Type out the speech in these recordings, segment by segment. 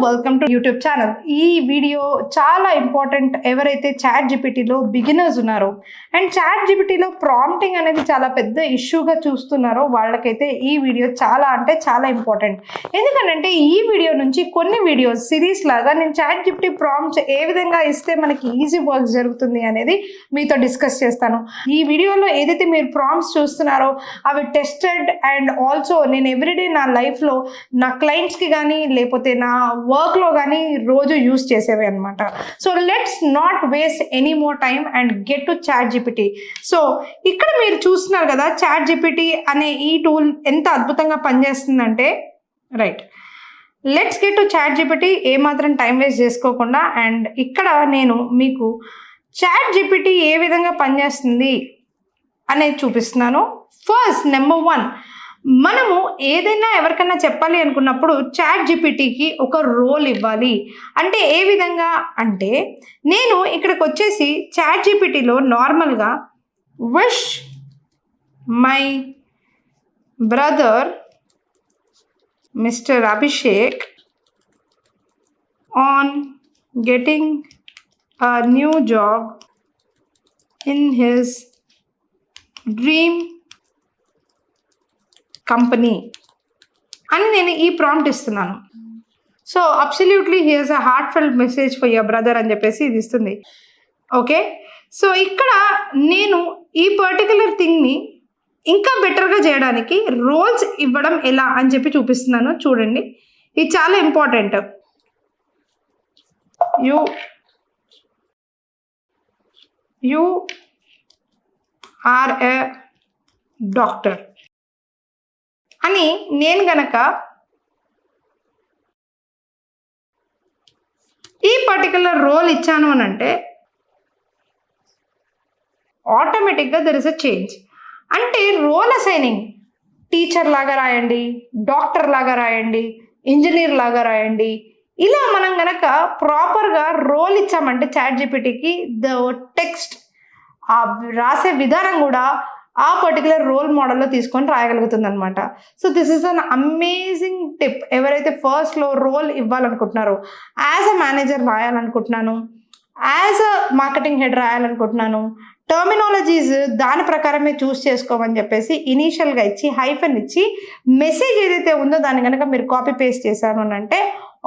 Welcome to YouTube channel. ఈ video చాలా important ఎవరైతే చాట్ జీపీటీలో బిగినర్స్ ఉన్నారో అండ్ చాట్ జీపీటీలో ప్రాంప్టింగ్ అనేది చాలా పెద్ద ఇష్యూగా చూస్తున్నారో వాళ్ళకైతే ఈ వీడియో చాలా అంటే చాలా ఇంపార్టెంట్. ఎందుకంటే ఈ వీడియో నుంచి కొన్ని వీడియోస్ సిరీస్ లాగా నేను చాట్ జీపీటీ ప్రాంప్ట్స్ ఏ విధంగా ఇస్తే మనకి ఈజీ వర్క్ జరుగుతుంది అనేది మీతో డిస్కస్ చేస్తాను. ఈ వీడియోలో ఏదైతే మీరు ప్రాంప్ట్స్ చూస్తున్నారో అవి టెస్టెడ్ అండ్ ఆల్సో నేను ఎవ్రీడే నా లైఫ్లో నా క్లయింట్స్కి కానీ లేకపోతే నా వర్క్లో కానీ రోజు యూస్ చేసేవి అనమాట. So let's not waste any more time and get to chat GPT. సో ఇక్కడ మీరు చూస్తున్నారు కదా చాట్ జీపీటీ అనే ఈ టూల్ ఎంత అద్భుతంగా పనిచేస్తుందంటే right. Let's get to chat GPT. ఏమాత్రం టైం వేస్ట్ చేసుకోకుండా అండ్ ఇక్కడ నేను మీకు చాట్ జీపీటీ ఏ విధంగా పనిచేస్తుంది అనేది చూపిస్తున్నాను. ఫస్ట్ నెంబర్ 1, మనము ఏదైనా ఎవరికైనా చెప్పాలి అనుకున్నప్పుడు చాట్ జీపీటీకి ఒక రోల్ ఇవ్వాలి. అంటే ఏ విధంగా అంటే నేను ఇక్కడికి వచ్చేసి చాట్ జీపీటీలో నార్మల్గా wish my brother mister Abhishek on getting a new job in his dream company అని నేను ఈ ప్రాంప్ట్ ఇస్తున్నాను. So absolutely here's a heartfelt message for your brother అని చెప్పేసి ఇది ఇస్తుంది. ఓకే, సో ఇక్కడ నేను ఈ పర్టికులర్ థింగ్ని ఇంకా బెటర్గా చేయడానికి రోల్స్ ఇవ్వడం ఎలా అని చెప్పి చూపిస్తున్నాను. చూడండి, ఇది చాలా important. You are a doctor అని నేను గనక ఈ పర్టికులర్ రోల్ ఇచ్చాను అని అంటే ఆటోమేటిక్గా దెర్ ఇస్ అ చేంజ్. అంటే రోల్ అసైనింగ్ టీచర్ లాగా రాయండి, డాక్టర్ లాగా రాయండి, ఇంజనీర్ లాగా రాయండి. ఇలా మనం గనక ప్రాపర్గా రోల్ ఇచ్చామంటే చాట్ జీపీటీకి ద టెక్స్ట్ ఆ రాసే విధానం కూడా ఆ పర్టికులర్ రోల్ మోడల్లో తీసుకొని రాయగలుగుతుంది అనమాట. So this is an amazing tip. ఎవరైతే ఫస్ట్లో రోల్ ఇవ్వాలనుకుంటున్నారో, యాజ్ అ మేనేజర్ రాయాలనుకుంటున్నాను, యాజ్ అ మార్కెటింగ్ హెడ్ రాయాలనుకుంటున్నాను, టర్మినాలజీస్ దాని ప్రకారమే చూస్ చేసుకోమని చెప్పేసి ఇనీషియల్గా ఇచ్చి హైఫన్ ఇచ్చి మెసేజ్ ఏదైతే ఉందో దాన్ని కనుక మీరు కాపీ పేస్ట్ చేశాను అని అంటే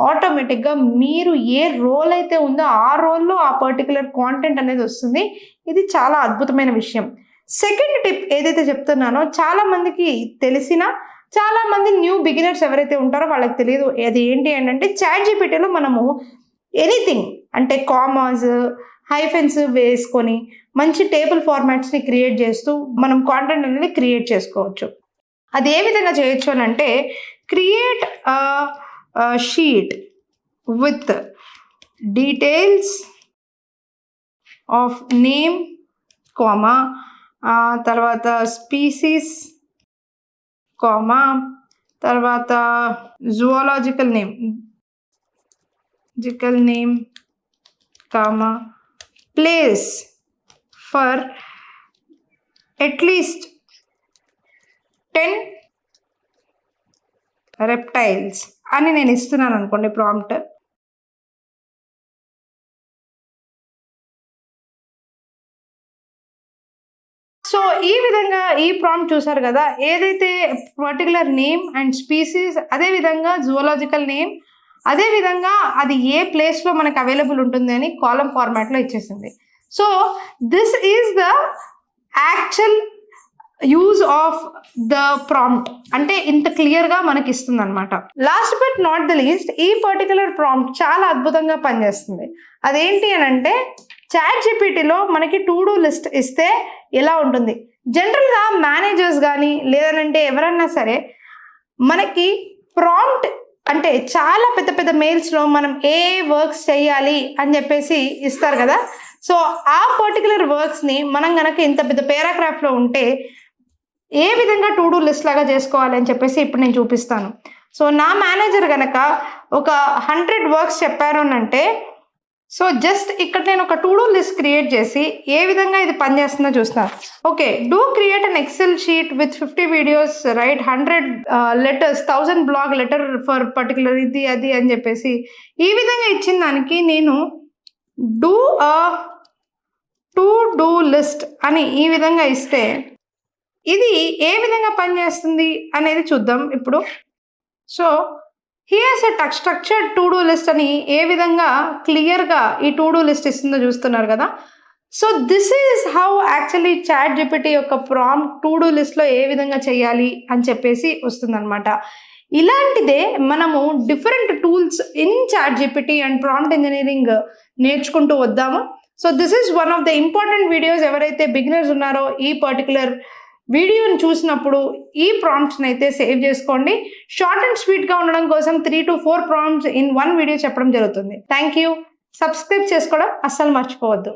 ఆటోమేటిక్గా మీరు ఏ రోల్ అయితే ఉందో ఆ రోల్లో ఆ పర్టికులర్ కాంటెంట్ అనేది వస్తుంది. ఇది చాలా అద్భుతమైన విషయం. సెకండ్ టిప్ ఏదైతే చెప్తున్నానో చాలామందికి తెలిసిన, చాలామంది న్యూ బిగినర్స్ ఎవరైతే ఉంటారో వాళ్ళకి తెలియదు. అది ఏంటి అంటే చాట్ జీపీటీలో మనము ఎనీథింగ్ అంటే కామాస్ హైఫెన్స్ వేసుకొని మంచి టేబుల్ ఫార్మాట్స్ని క్రియేట్ చేస్తూ మనం కాంటెంట్ అనేది క్రియేట్ చేసుకోవచ్చు. అది ఏ విధంగా చేయొచ్చు అని అంటే create sheet with details of name comma తర్వాత స్పీసీస్ కామా తర్వాత zoological name comma place for at least 10 reptiles అని నేను ఇస్తున్నాను అనుకోండి ప్రాంప్ట్. సో ఈ విధంగా ఈ ప్రాంప్ట్ చూసారు కదా, ఏదైతే పర్టికులర్ నేమ్ అండ్ స్పీసీస్, అదేవిధంగా జువాలజికల్ నేమ్, అదేవిధంగా అది ఏ ప్లేస్లో మనకు అవైలబుల్ ఉంటుంది అని కాలం ఫార్మాట్లో ఇచ్చేసింది. So this is the actual use of the prompt. అంటే ఇంత క్లియర్గా మనకి ఇస్తుంది అనమాట. Last but not the least, ఈ పర్టికులర్ ప్రాంప్ట్ చాలా అద్భుతంగా పనిచేస్తుంది. అదేంటి అని అంటే చాట్ జీపీటీలో మనకి టు డూ లిస్ట్ ఇస్తే ఎలా ఉంటుంది. జనరల్గా మేనేజర్స్ కానీ లేదంటే ఎవరన్నా సరే మనకి ప్రాంప్ట్ అంటే చాలా పెద్ద పెద్ద మెయిల్స్లో మనం ఏ వర్క్స్ చేయాలి అని చెప్పేసి ఇస్తారు కదా. సో ఆ పర్టికులర్ వర్క్స్ని మనం కనుక ఇంత పెద్ద పారాగ్రాఫ్లో ఉంటే ఏ విధంగా టు డూ లిస్ట్ లాగా చేసుకోవాలి అని చెప్పేసి ఇప్పుడు నేను చూపిస్తాను. సో నా మేనేజర్ కనుక ఒక 100 వర్క్స్ చెప్పారు అని అంటే సో జస్ట్ ఇక్కడ నేను ఒక టు డూ లిస్ట్ క్రియేట్ చేసి ఏ విధంగా ఇది పనిచేస్తుందో చూస్తాను. Okay, do create an excel sheet with 50 videos, write 100 letters, 1000 blog letter for particular ఇది అది అని చెప్పేసి ఈ విధంగా ఇచ్చిన దానికి నేను do a to do list అని ఈ విధంగా ఇస్తే ఇది ఏ విధంగా పనిచేస్తుంది అనేది చూద్దాం ఇప్పుడు. So here's a structured to do list అని ఏ విధంగా క్లియర్గా ఈ టు డూ లిస్ట్ ఇస్తుందో చూస్తున్నారు కదా. So this is how actually chat GPT యొక్క ప్రాంప్ట్ టు డూ లిస్ట్లో ఏ విధంగా చేయాలి అని చెప్పేసి వస్తుందన్నమాట. ఇలాంటిదే మనము different tools in chat GPT and prompt engineering నేర్చుకుంటూ వద్దాము. So this is one of the important videos. ఎవరైతే బిగినర్స్ ఉన్నారో ఈ పర్టికులర్ వీడియోని చూసినప్పుడు ఈ ప్రాంప్ట్స్ని అయితే సేవ్ చేసుకోండి. షార్ట్ అండ్ స్వీట్గా ఉండడం కోసం 3 to 4 ప్రాంప్ట్స్ ఇన్ 1 వీడియో చెప్పడం జరుగుతుంది. Thank you. సబ్స్క్రైబ్ చేసుకోవడం అస్సలు మర్చిపోవద్దు.